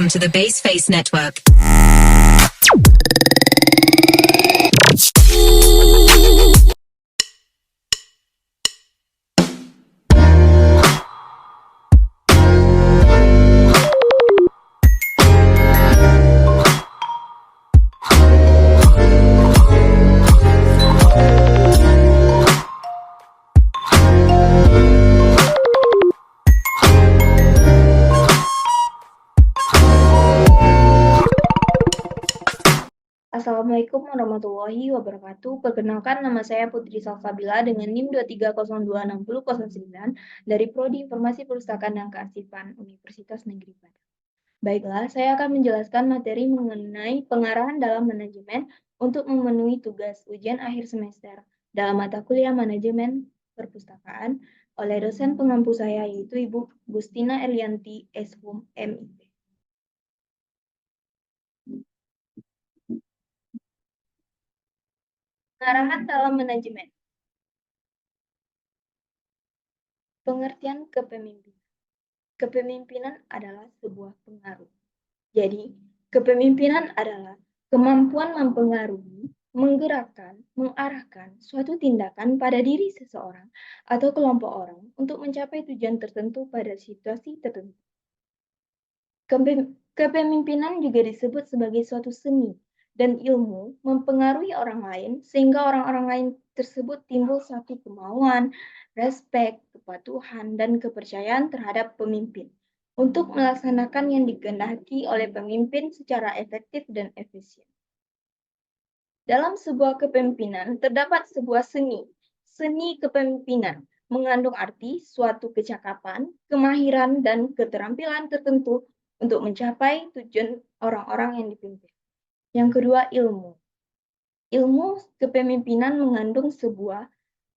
Welcome to the Baseface Network. Assalamualaikum warahmatullahi wabarakatuh. Perkenalkan, nama saya Putri Salsabila dengan NIM 230260009 dari Prodi Informasi Perpustakaan dan Kearsipan Universitas Negeri Padang. Baiklah, saya akan menjelaskan materi mengenai pengarahan dalam manajemen untuk memenuhi tugas ujian akhir semester dalam mata kuliah manajemen perpustakaan oleh dosen pengampu saya, yaitu Ibu Gustina Elianti, S.Hum, MIP. Pengarahan dalam manajemen. Pengertian kepemimpinan. Kepemimpinan adalah sebuah pengaruh. Jadi, kepemimpinan adalah kemampuan mempengaruhi, menggerakkan, mengarahkan suatu tindakan pada diri seseorang atau kelompok orang untuk mencapai tujuan tertentu pada situasi tertentu. Kepemimpinan juga disebut sebagai suatu seni dan ilmu mempengaruhi orang lain sehingga orang-orang lain tersebut timbul satu kemauan, respek, kepatuhan, dan kepercayaan terhadap pemimpin untuk melaksanakan yang dikehendaki oleh pemimpin secara efektif dan efisien. Dalam sebuah kepemimpinan terdapat sebuah seni. Seni kepemimpinan mengandung arti suatu kecakapan, kemahiran, dan keterampilan tertentu untuk mencapai tujuan orang-orang yang dipimpin. Yang kedua, ilmu. Ilmu kepemimpinan mengandung sebuah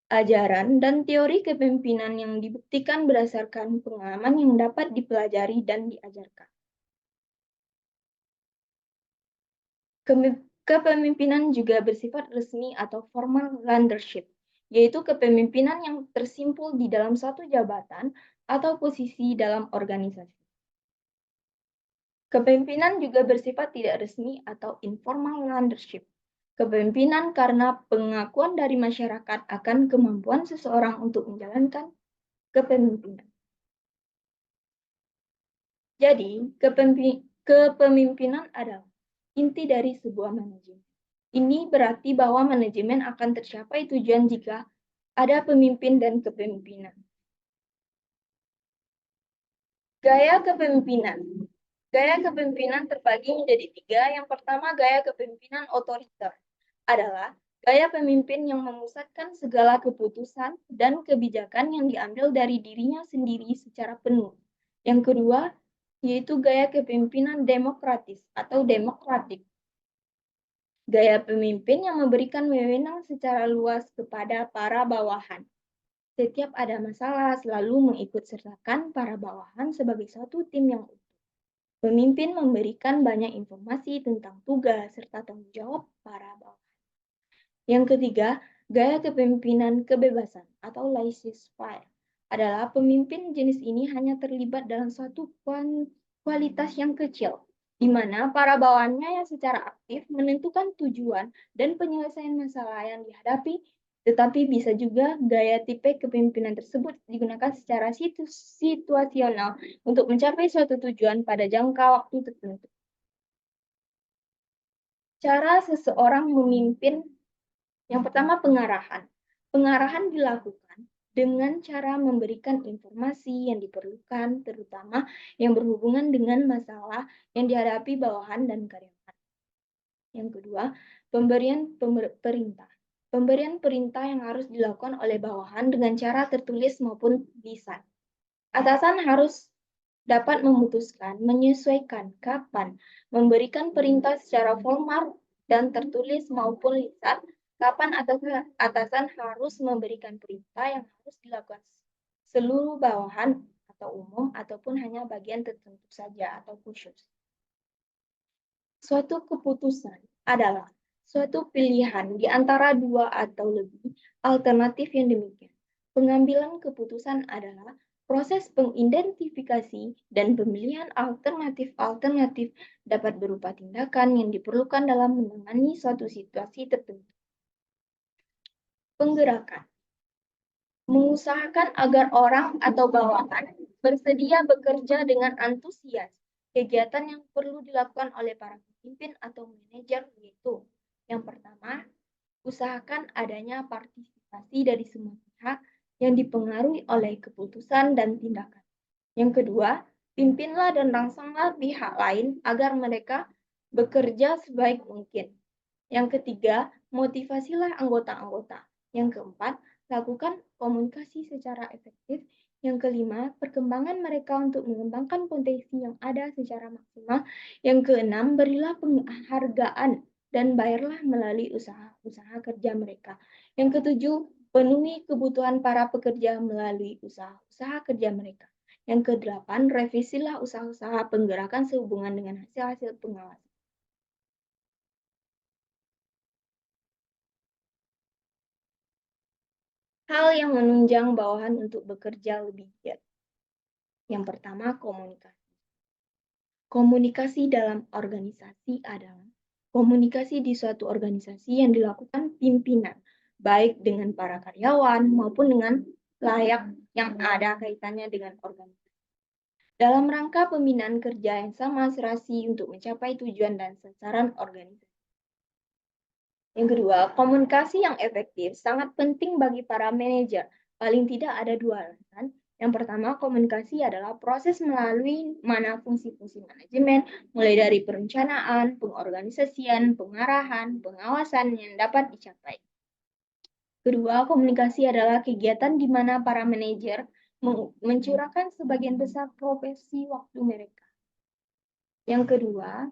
ajaran dan teori kepemimpinan yang dibuktikan berdasarkan pengalaman yang dapat dipelajari dan diajarkan. Kepemimpinan juga bersifat resmi atau formal leadership, yaitu kepemimpinan yang tersimpul di dalam satu jabatan atau posisi dalam organisasi. Kepemimpinan juga bersifat tidak resmi atau informal leadership. Kepemimpinan karena pengakuan dari masyarakat akan kemampuan seseorang untuk menjalankan kepemimpinan. Jadi, kepemimpinan adalah inti dari sebuah manajemen. Ini berarti bahwa manajemen akan tercapai tujuan jika ada pemimpin dan kepemimpinan. Gaya kepemimpinan. Gaya kepemimpinan terbagi menjadi tiga. Yang pertama, gaya kepemimpinan otoriter adalah gaya pemimpin yang memusatkan segala keputusan dan kebijakan yang diambil dari dirinya sendiri secara penuh. Yang kedua, yaitu gaya kepemimpinan demokratis atau demokratik. Gaya pemimpin yang memberikan wewenang secara luas kepada para bawahan. Setiap ada masalah, selalu mengikutsertakan para bawahan sebagai satu tim yang utuh. Pemimpin memberikan banyak informasi tentang tugas serta tanggung jawab para bawahan. Yang ketiga, gaya kepemimpinan kebebasan atau laissez-faire adalah pemimpin jenis ini hanya terlibat dalam suatu kualitas yang kecil, di mana para bawahannya yang secara aktif menentukan tujuan dan penyelesaian masalah yang dihadapi, tetapi bisa juga gaya tipe kepemimpinan tersebut digunakan secara situasional untuk mencapai suatu tujuan pada jangka waktu tertentu. Cara seseorang memimpin, yang pertama pengarahan. Pengarahan dilakukan dengan cara memberikan informasi yang diperlukan, terutama yang berhubungan dengan masalah yang dihadapi bawahan dan karyawan. Yang kedua, pemberian perintah. Pemberian perintah yang harus dilakukan oleh bawahan dengan cara tertulis maupun lisan. Atasan harus dapat memutuskan, menyesuaikan kapan memberikan perintah secara formal dan tertulis maupun lisan, kapan atasan harus memberikan perintah yang harus dilakukan seluruh bawahan atau umum ataupun hanya bagian tertentu saja atau khusus. Suatu keputusan adalah suatu pilihan di antara dua atau lebih alternatif yang demikian. Pengambilan keputusan adalah Proses pengidentifikasi dan pemilihan alternatif-alternatif dapat berupa tindakan yang diperlukan dalam menangani suatu situasi tertentu. Penggerakan mengusahakan agar orang atau bawahan bersedia bekerja dengan antusias. Kegiatan yang perlu dilakukan oleh para pemimpin atau manajer yaitu yang pertama, usahakan adanya partisipasi dari semua pihak yang dipengaruhi oleh keputusan dan tindakan. Yang kedua, pimpinlah dan rangsanglah pihak lain agar mereka bekerja sebaik mungkin. Yang ketiga, motivasilah anggota-anggota. Yang keempat, lakukan komunikasi secara efektif. Yang kelima, perkembangan mereka untuk mengembangkan potensi yang ada secara maksimal. Yang keenam, berilah penghargaan dan bayarlah melalui usaha kerja mereka. Yang ketujuh, penuhi kebutuhan para pekerja melalui usaha kerja mereka. Yang kedelapan, revisilah usaha-usaha penggerakan sehubungan dengan hasil-hasil pengawasan. Hal yang menunjang bawahan untuk bekerja lebih giat. Yang pertama, komunikasi. Komunikasi dalam organisasi adalah komunikasi di suatu organisasi yang dilakukan pimpinan, baik dengan para karyawan maupun dengan layak yang ada kaitannya dengan organisasi. Dalam rangka pembinaan kerja yang sama serasi untuk mencapai tujuan dan sasaran organisasi. Yang kedua, komunikasi yang efektif sangat penting bagi para manajer. Paling tidak ada dua alasan. Yang pertama, komunikasi adalah proses melalui mana fungsi-fungsi manajemen, mulai dari perencanaan, pengorganisasian, pengarahan, pengawasan yang dapat dicapai. Kedua, komunikasi adalah kegiatan di mana para manajer mencurahkan sebagian besar profesi waktu mereka. Yang kedua,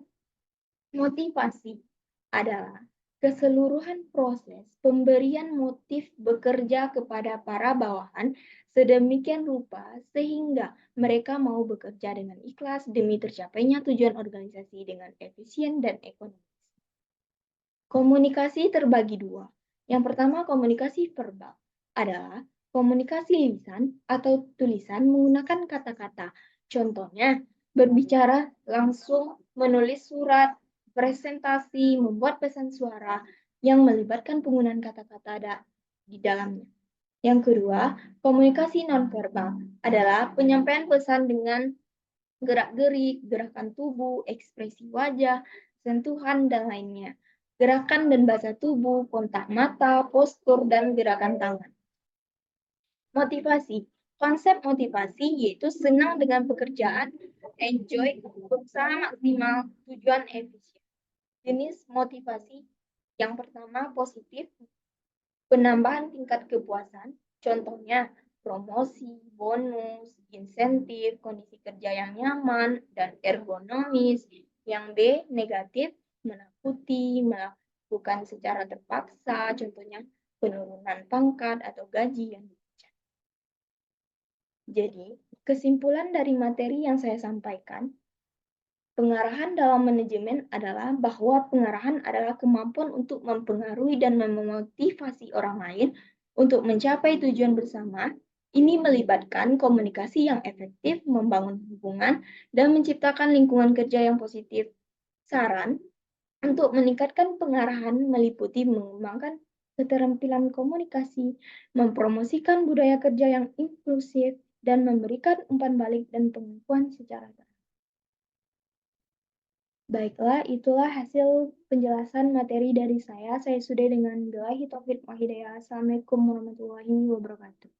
motivasi adalah keseluruhan proses pemberian motif bekerja kepada para bawahan sedemikian rupa sehingga mereka mau bekerja dengan ikhlas demi tercapainya tujuan organisasi dengan efisien dan ekonomis. Komunikasi terbagi dua. Yang pertama, komunikasi verbal adalah komunikasi lisan atau tulisan menggunakan kata-kata. Contohnya, berbicara langsung, menulis surat, presentasi, membuat pesan suara yang melibatkan penggunaan kata-kata di dalamnya. Yang kedua, komunikasi nonverbal adalah penyampaian pesan dengan gerak-gerik, gerakan tubuh, ekspresi wajah, sentuhan, dan lainnya. Gerakan dan bahasa tubuh, kontak mata, postur, dan gerakan tangan. Motivasi. Konsep motivasi yaitu senang dengan pekerjaan, enjoy, berusaha maksimal, tujuan efisien. Jenis motivasi yang pertama positif, penambahan tingkat kepuasan, contohnya promosi, bonus, insentif, kondisi kerja yang nyaman, dan ergonomis. Yang B, negatif, menakuti, melakukan secara terpaksa, contohnya penurunan pangkat atau gaji yang dipecat. Jadi, kesimpulan dari materi yang saya sampaikan, pengarahan dalam manajemen adalah bahwa pengarahan adalah kemampuan untuk mempengaruhi dan memotivasi orang lain untuk mencapai tujuan bersama. Ini melibatkan komunikasi yang efektif, membangun hubungan, dan menciptakan lingkungan kerja yang positif. Saran untuk meningkatkan pengarahan meliputi mengembangkan keterampilan komunikasi, mempromosikan budaya kerja yang inklusif, dan memberikan umpan balik dan pengakuan secara terang. Baiklah, itulah hasil penjelasan materi dari saya. Saya sudah dengan Billahi Taufiq Wal Hidayah. Assalamualaikum warahmatullahi wabarakatuh.